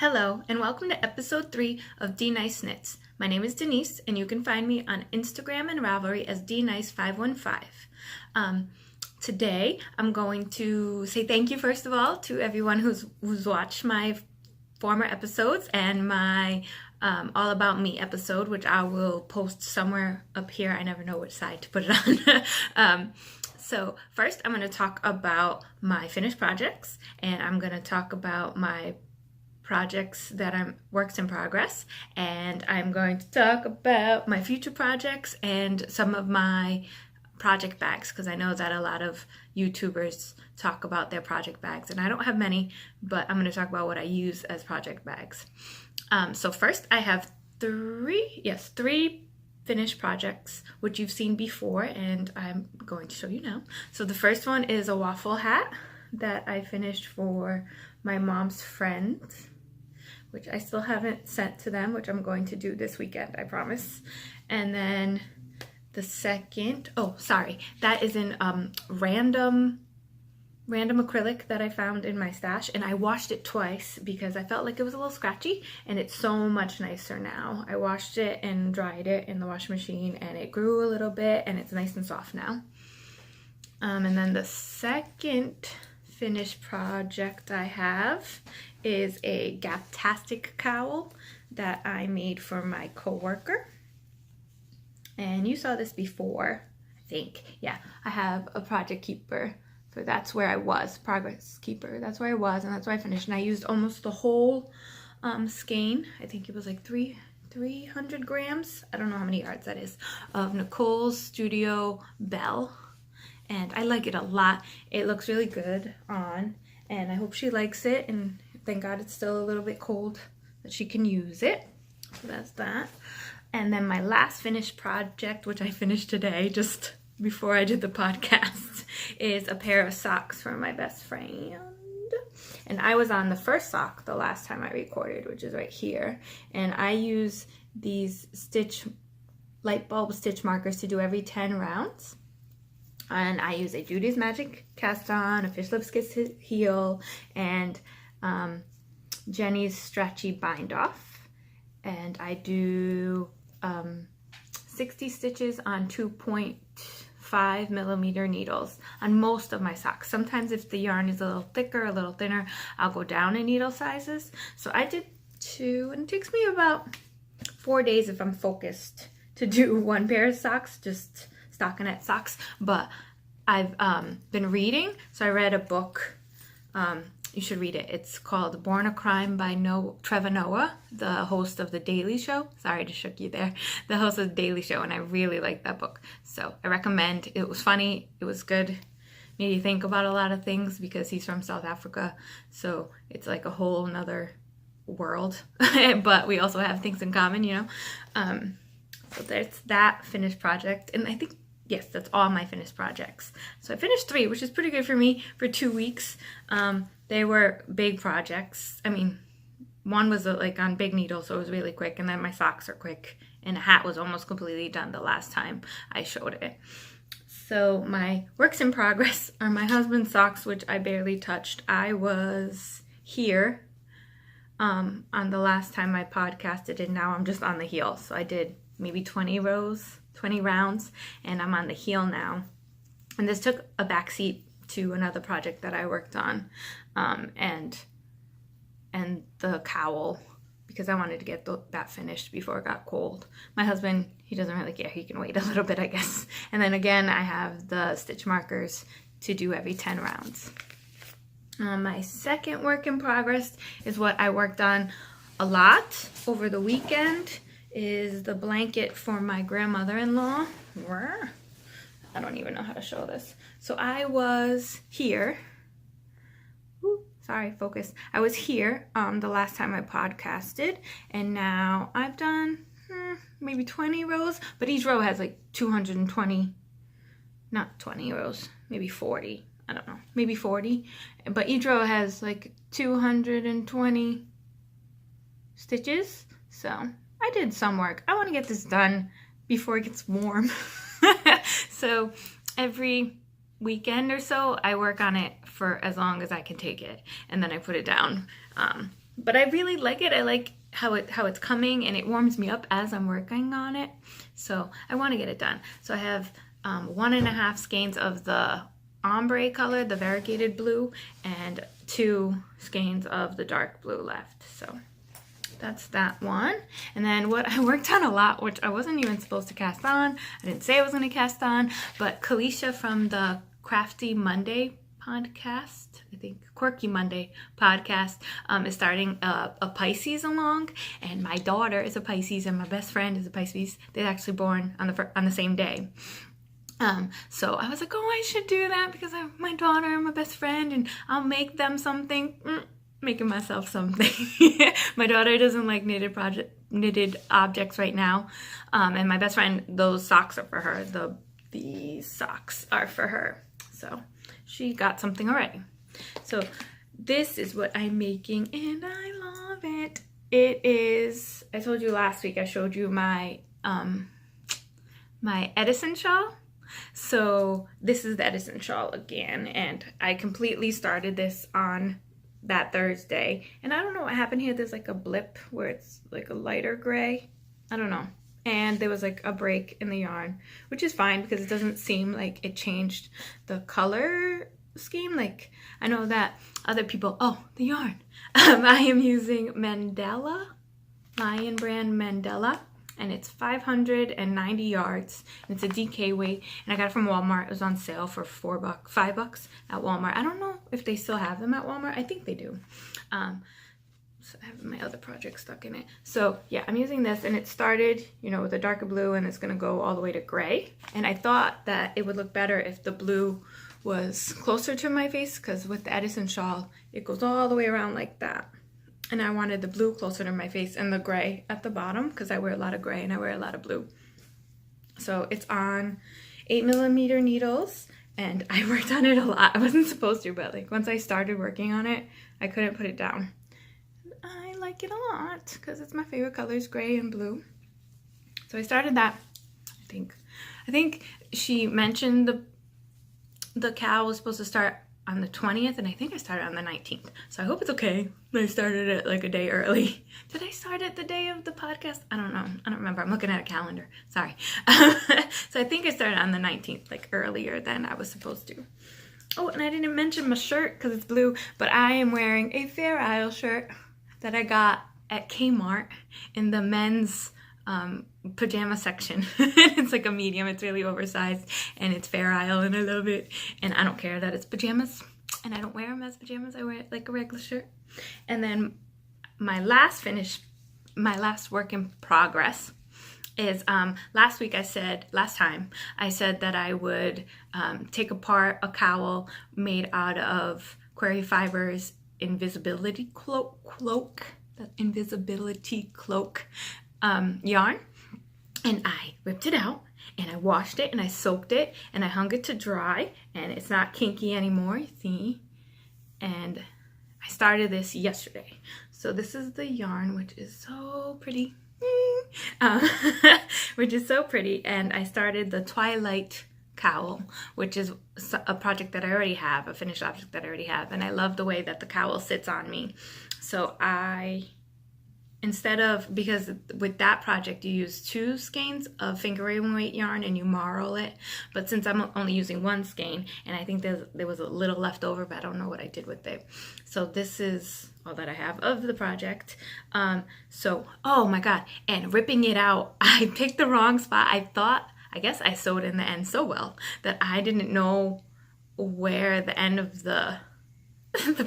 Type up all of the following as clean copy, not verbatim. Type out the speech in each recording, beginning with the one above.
Hello, and welcome to episode 3 of Dnice Knits. My name is Dnice, and you can find me on Instagram and Ravelry as Dnice515. Today, I'm going to say thank you, first of all, to everyone who's watched my former episodes and my All About Me episode, which I will post somewhere up here. I never know which side to put it on. So first, I'm going to talk about my finished projects, and I'm going to talk about my projects that I'm works in progress, and I'm going to talk about my future projects and some of my project bags, because I know that a lot of YouTubers talk about their project bags, and I don't have many, but I'm going to talk about what I use as project bags. So first, I have three finished projects, which you've seen before, and I'm going to show you now. So the first one is a waffle hat that I finished for my mom's friends, which I still haven't sent to them, which I'm going to do this weekend, I promise. And then the second, that is in random acrylic that I found in my stash, and I washed it twice because I felt like it was a little scratchy, and it's so much nicer now. I washed it and dried it in the washing machine, and it grew a little bit, and it's nice and soft now. And then the second finished project I have is a Gap-tastic cowl that I made for my coworker. And you saw this before, I think. Yeah, I have a project keeper. So that's where I was, progress keeper. That's where I was, and that's where I finished. And I used almost the whole skein. I think it was like 300 grams. I don't know how many yards that is, of Nicole's Studio Bell. And I like it a lot. It looks really good on, and I hope she likes it. And thank God it's still a little bit cold that she can use it. So that's that. And then my last finished project, which I finished today, just before I did the podcast, is a pair of socks for my best friend. And I was on the first sock the last time I recorded, which is right here. And I use these light bulb stitch markers to do every 10 rounds. And I use a Judy's Magic cast on, a Fish Lips Kiss heel, and Jenny's stretchy bind off. And I do 60 stitches on 2.5 millimeter needles on most of my socks. Sometimes if the yarn is a little thicker, a little thinner, I'll go down in needle sizes. So I did 2, and it takes me about 4 days if I'm focused to do one pair of socks, just stockinette socks. But I've been reading, so I read a book. You should read it. It's called Born a Crime by Trevor Noah, the host of The Daily Show. Sorry to shook you there. The host of The Daily Show, and I really liked that book. So I recommend. It was funny. It was good. Made you think about a lot of things because he's from South Africa. So it's like a whole nother world. But we also have things in common, you know. So there's that finished project. And I think, yes, that's all my finished projects. So I finished 3, which is pretty good for me for 2 weeks. They were big projects. I mean, one was like on big needle, so it was really quick. And then my socks are quick. And a hat was almost completely done the last time I showed it. So my works in progress are my husband's socks, which I barely touched. I was here on the last time I podcasted, and now I'm just on the heel. So I did maybe 20 rounds, and I'm on the heel now. And this took a backseat to another project that I worked on, and the cowl, because I wanted to get that finished before it got cold. My husband, he doesn't really care. He can wait a little bit, I guess. And then again, I have the stitch markers to do every 10 rounds. My second work in progress is what I worked on a lot over the weekend, is the blanket for my grandmother-in-law. I don't even know how to show this. So I was here. Sorry, focus. I was here the last time I podcasted, and now I've done maybe 20 rows, but each row has like 220, not 20 rows, maybe 40. I don't know, maybe 40. But each row has like 220 stitches. So I did some work. I want to get this done before it gets warm. So every weekend or so, I work on it for as long as I can take it, and then I put it down but I really like it. I like how it's coming, and it warms me up as I'm working on it. So I want to get it done. So I have 1.5 skeins of the ombre color, the variegated blue, and 2 skeins of the dark blue left. So that's that one. And then what I worked on a lot, which I wasn't even supposed to cast on, I didn't say I was going to cast on, but Kalisha from the Crafty Monday podcast, I think Quirky Monday podcast, is starting a Pisces along, and my daughter is a Pisces and my best friend is a Pisces. They're actually born on the same day. So I was like, oh, I should do that because I have my daughter and my best friend, and I'll make them something. Making myself something. My daughter doesn't like knitted objects right now, and my best friend, those socks are for her. These socks are for her. So she got something already. So this is what I'm making, and I love it. It is, I told you last week, I showed you my my Edison shawl. So this is the Edison shawl again, and I completely started this on that Thursday, and I don't know what happened here. There's like a blip where it's like a lighter gray, I don't know, and there was like a break in the yarn, which is fine because it doesn't seem like it changed the color scheme. Like I know that other people, oh, the yarn, I am using Mandela, Lion brand Mandela, and it's 590 yards, and it's a DK weight, and I got it from Walmart. It was on sale for $5 at Walmart. I don't know if they still have them at Walmart. I think they do. So I have my other project stuck in it. So yeah, I'm using this, and it started, you know, with a darker blue, and it's gonna go all the way to gray. And I thought that it would look better if the blue was closer to my face, because with the Edison shawl, it goes all the way around like that. And I wanted the blue closer to my face and the gray at the bottom, because I wear a lot of gray and I wear a lot of blue. So it's on 8mm needles, and I worked on it a lot. I wasn't supposed to, but like once I started working on it, I couldn't put it down. I like it a lot because it's my favorite colors, gray and blue. So I started that. I think she mentioned the cowl was supposed to start on the 20th, and I think I started on the 19th. So I hope it's okay. I started it like a day early. Did I start it the day of the podcast? I don't know. I don't remember. I'm looking at a calendar. Sorry. So I think I started on the 19th, like earlier than I was supposed to. Oh, and I didn't mention my shirt because it's blue, but I am wearing a Fair Isle shirt that I got at Kmart in the men's pajama section. It's like a medium. It's really oversized, and it's Fair Isle, and I love it. And I don't care that it's pajamas, and I don't wear them as pajamas. I wear it like a regular shirt. And then my last work in progress is last time I said that I would take apart a cowl made out of Query Fibers invisibility cloak yarn, and I ripped it out, and I washed it, and I soaked it, and I hung it to dry, and it's not kinky anymore, you see. And I started this yesterday. So this is the yarn, which is so pretty. Which is so pretty. And I started the Twilight Cowl, which is a project that I already have, a finished object that I already have. And I love the way that the cowl sits on me. So because with that project you use 2 skeins of fingering weight yarn and you marl it, but since I'm only using 1 skein, and I think there was a little left over, but I don't know what I did with it. So this is all that I have of the project. So, oh my god, and ripping it out, I picked the wrong spot. I guess I sewed in the end so well that I didn't know where the end of the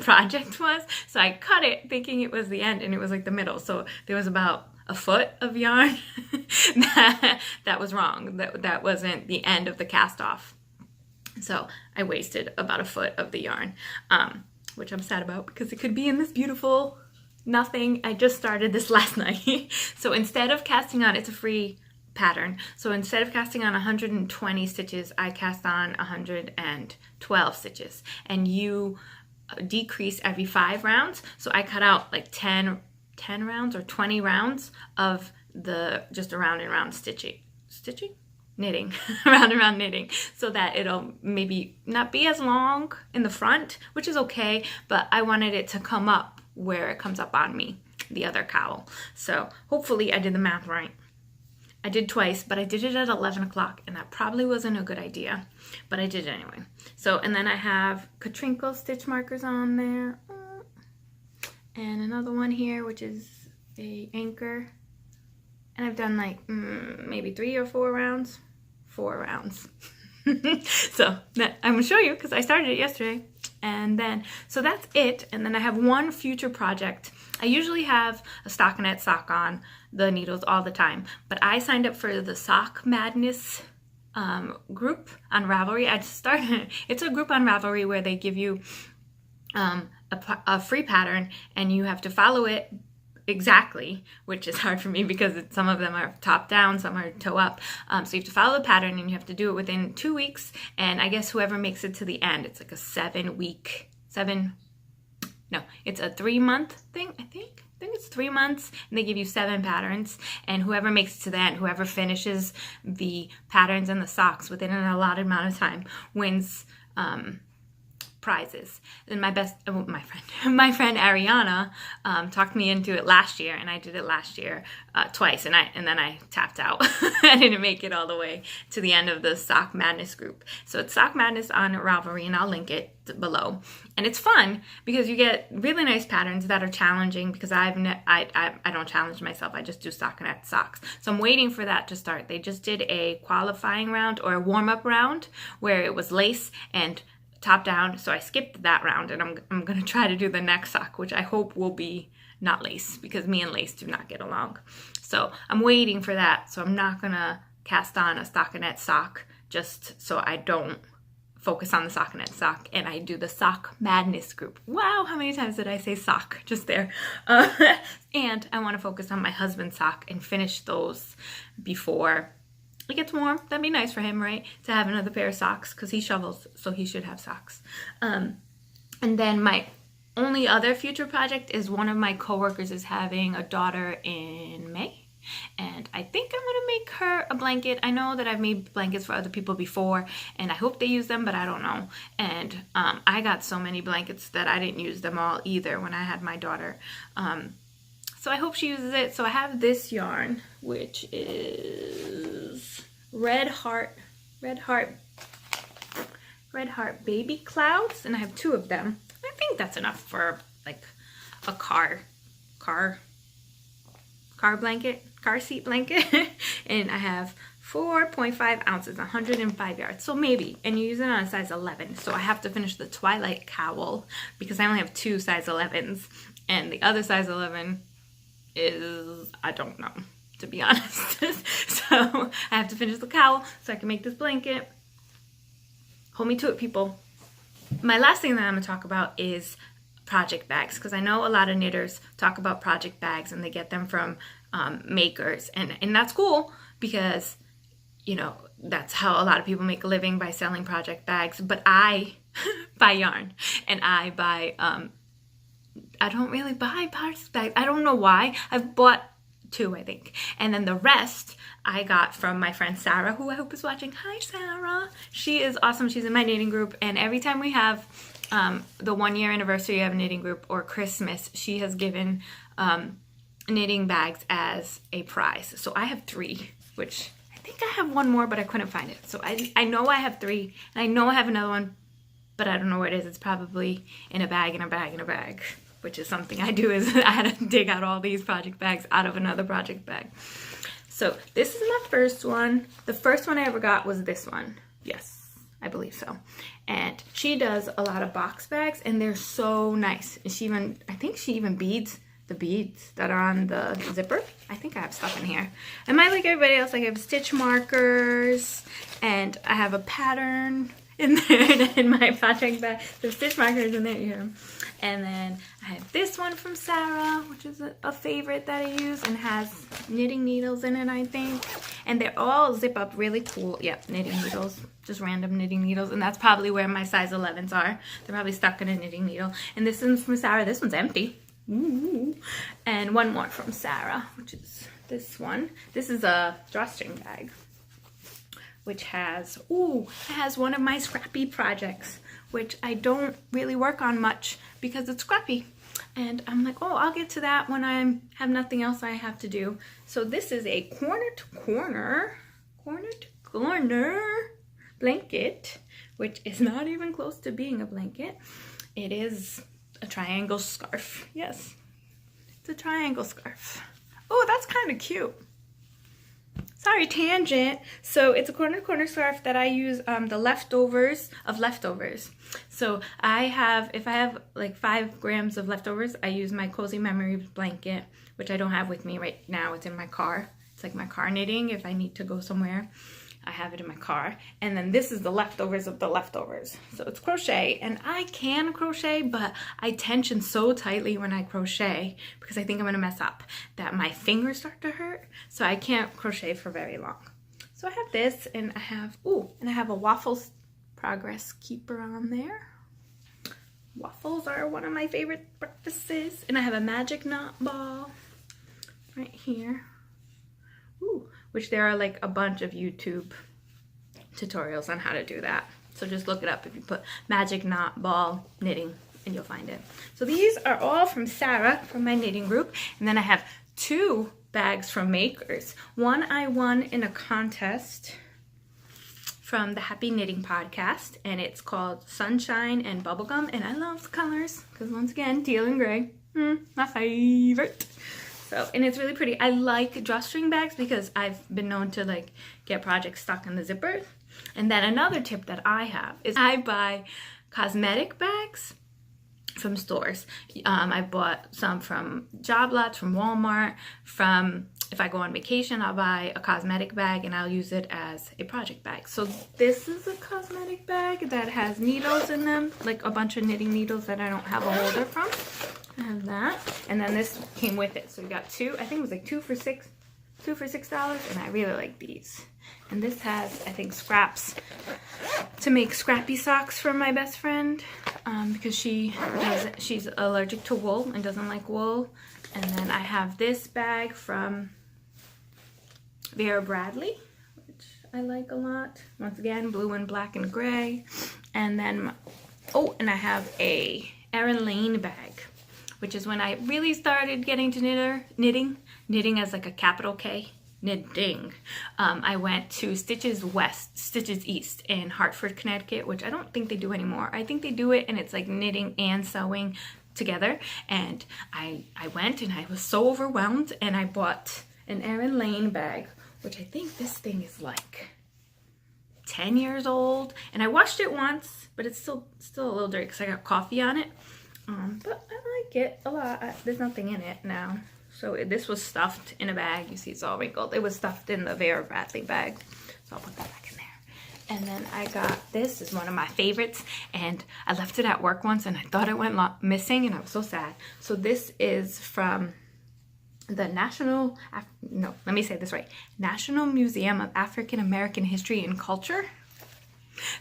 project was, so I cut it thinking it was the end, and it was like the middle. So there was about a foot of yarn that was wrong. That wasn't the end of the cast off. So I wasted about a foot of the yarn, which I'm sad about because it could be in this beautiful nothing. I just started this last night. So instead of casting on, it's a free pattern. So instead of casting on 120 stitches, I cast on 112 stitches, and you decrease every 5 rounds. So I cut out like 10 rounds or 20 rounds of the just around and round knitting around and round knitting, so that it'll maybe not be as long in the front, which is okay, but I wanted it to come up where it comes up on me, the other cowl. So hopefully I did the math right. I did twice, but I did it at 11 o'clock, and that probably wasn't a good idea, but I did it anyway. So, and then I have Katrinkle stitch markers on there, and another one here, which is a anchor, and I've done like maybe 3 or 4 rounds. 4 rounds. So that, I'm gonna show you because I started it yesterday. And then, so that's it. And then I have one future project. I usually have a stockinette sock on the needles all the time, but I signed up for the Sock Madness group on Ravelry. I just started, it's a group on Ravelry where they give you a free pattern and you have to follow it exactly, which is hard for me because some of them are top down, some are toe up. So you have to follow the pattern and you have to do it within 2 weeks. And I guess whoever makes it to the end, it's like a 3-month thing, I think it's 3 months, and they give you 7 patterns, and whoever makes it to the end, whoever finishes the patterns and the socks within an allotted amount of time wins prizes. And my friend Ariana talked me into it last year, and I did it last year twice, and then I tapped out. I didn't make it all the way to the end of the Sock Madness group. So it's Sock Madness on Ravelry, and I'll link it below. And it's fun because you get really nice patterns that are challenging, because I don't challenge myself. I just do stockinette socks. So I'm waiting for that to start. They just did a qualifying round or a warm-up round where it was lace and top down, so I skipped that round, and I'm gonna try to do the next sock, which I hope will be not lace, because me and lace do not get along. So I'm waiting for that, so I'm not gonna cast on a stockinette sock just so I don't focus on the stockinette sock, and I do the Sock Madness group. Wow, how many times did I say sock just there? And I want to focus on my husband's sock and finish those before it gets warm. That'd be nice for him, right? To have another pair of socks, because he shovels, so he should have socks. And then my only other future project is one of my coworkers is having a daughter in May. And I think I'm gonna make her a blanket. I know that I've made blankets for other people before, and I hope they use them, but I don't know. And I got so many blankets that I didn't use them all either when I had my daughter. So I hope she uses it. So I have this yarn, which is Red Heart Baby Clouds, and I have 2 of them. I think that's enough for like a car blanket, car seat blanket. And I have 4.5 ounces, 105 yards. So maybe, and you use it on a size 11. So I have to finish the Twilight Cowl because I only have 2 size 11s, and the other size 11 is, I don't know, to be honest. So I have to finish the cowl so I can make this blanket. Hold me to it, people. My last thing that I'm gonna talk about is project bags, because I know a lot of knitters talk about project bags and they get them from makers, and that's cool because, you know, that's how a lot of people make a living, by selling project bags. But I buy yarn, and I buy I don't really buy project bags. I don't know why. I've bought 2, I think. And then the rest I got from my friend Sarah, who I hope is watching. Hi, Sarah. She is awesome. She's in my knitting group. And every time we have the 1-year anniversary of a knitting group or Christmas, she has given knitting bags as a prize. So I have 3, which I think I have 1 more, but I couldn't find it. So I know I have 3, and I know I have another one, but I don't know where it is. It's probably in a bag, which is something I do, is I had to dig out all these project bags out of another project bag. So this is my first one. The first one I ever got was this one. Yes, I believe so. And she does a lot of box bags, and they're so nice. And I think she even beads the beads that are on the zipper. I think I have stuff in here. I might, like everybody else, like I have stitch markers, and I have a pattern in there in my project bag. The stitch markers in there, yeah. And then I have this one from Sarah, which is a favorite that I use, and has knitting needles in it, I think. And they're all zip up really cool. Yep, knitting needles, just random knitting needles. And that's probably where my size 11s are. They're probably stuck in a knitting needle. And this one's from Sarah. This one's empty. Ooh. And one more from Sarah, which is this one. This is a drawstring bag, which has, it has one of my scrappy projects, which I don't really work on much because it's scrappy. And I'm like, oh, I'll get to that when I have nothing else I have to do. So this is a corner to corner blanket, which is not even close to being a blanket. It is a triangle scarf. Yes, it's a triangle scarf. Oh, that's kind of cute. Sorry, tangent. So it's a corner to corner scarf that I use the leftovers of leftovers. So if I have like 5 grams of leftovers, I use my Cozy Memories blanket, which I don't have with me right now. It's in my car. It's like my car knitting. If I need to go somewhere, I have it in my car. And then this is the leftovers of the leftovers. So it's crochet, and I can crochet, but I tension so tightly when I crochet because I think I'm gonna mess up that my fingers start to hurt. So I can't crochet for very long. So I have this, and I have, a Waffle Progress Keeper on there. Waffles are one of my favorite breakfasts. And I have a magic knot ball right here. Which there are like a bunch of YouTube tutorials on how to do that. So just look it up if you put magic knot ball knitting and you'll find it. So these are all from Sarah from my knitting group. And then I have 2 bags from Makers. One I won in a contest from the Happy Knitting podcast, and it's called Sunshine and Bubblegum. And I love the colors because once again, teal and gray, my favorite. So, and it's really pretty. I like drawstring bags because I've been known to like get projects stuck in the zipper. And then another tip that I have is I buy cosmetic bags from stores. I bought some from Job Lots, from Walmart, if I go on vacation, I'll buy a cosmetic bag and I'll use it as a project bag. So this is a cosmetic bag that has needles in them, like a bunch of knitting needles that I don't have a holder from. I have that, and then this came with it. So we got 2. I think it was like 2 for $6, and I really like these. And this has, I think, scraps to make scrappy socks for my best friend because she's allergic to wool and doesn't like wool. And then I have this bag from Vera Bradley, which I like a lot. Once again, blue and black and gray. And then, and I have a Erin Lane bag, which is when I really started getting to knitting as like a capital K, knitting. I went to Stitches East in Hartford, Connecticut, which I don't think they do anymore. I think they do it, and it's like knitting and sewing together. And I went, and I was so overwhelmed, and I bought an Erin Lane bag, which I think this thing is like 10 years old. And I washed it once, but it's still a little dirty because I got coffee on it. But I like it a lot. There's nothing in it now. So this was stuffed in a bag. You see it's all wrinkled. It was stuffed in the Vera Bradley bag. So I'll put that back in there. And then I got, this is one of my favorites. And I left it at work once and I thought it went missing and I was so sad. So this is from the National Museum of African American History and Culture.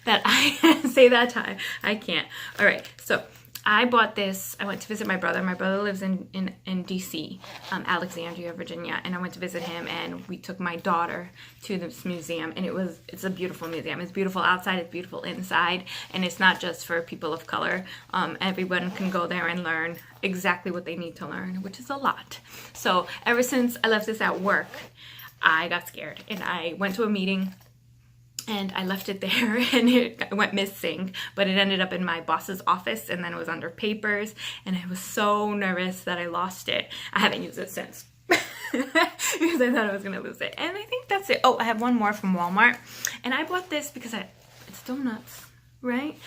That I say that time. I can't. All right. So I bought this. I went to visit my brother. My brother lives in DC, Alexandria, Virginia, and I went to visit him, and we took my daughter to this museum, and it's a beautiful museum. It's beautiful outside, it's beautiful inside, and it's not just for people of color. Everyone can go there and learn exactly what they need to learn, which is a lot. So ever since I left this at work, I got scared, and I went to a meeting, and I left it there and it went missing, but it ended up in my boss's office, and then it was under papers, and I was so nervous that I lost it. I haven't used it since because I thought I was going to lose it. And I think that's it. Oh, I have one more from Walmart, and I bought this because it's donuts, right?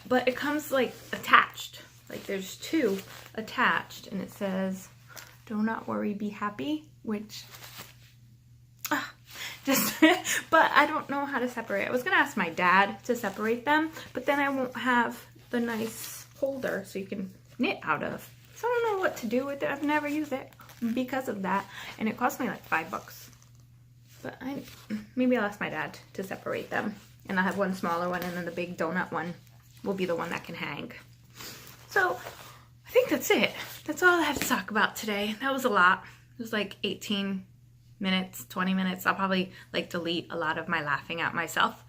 But it comes like attached. Like there's 2 attached, and it says, "Do not worry, be happy," which... but I don't know how to separate. I was gonna ask my dad to separate them, but then I won't have the nice holder so you can knit out of. So I don't know what to do with it. I've never used it because of that, and it cost me like $5. But maybe I'll ask my dad to separate them, and I'll have one smaller one, and then the big donut one will be the one that can hang. So I think that's it. That's all I have to talk about today. That was a lot. It was like 18 minutes, 20 minutes. I'll probably like delete a lot of my laughing at myself.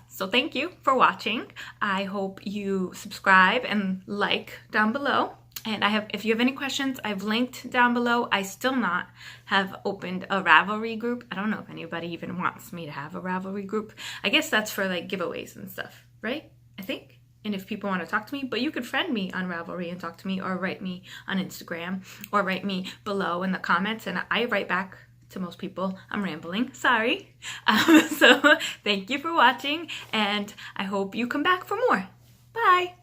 So thank you for watching. I hope you subscribe and like down below. And if you have any questions, I've linked down below. I still not have opened a Ravelry group. I don't know if anybody even wants me to have a Ravelry group. I guess that's for like giveaways and stuff, right? I think. And if people want to talk to me, but you could friend me on Ravelry and talk to me, or write me on Instagram, or write me below in the comments, and I write back to most people. I'm rambling, sorry. So thank you for watching, and I hope you come back for more. Bye.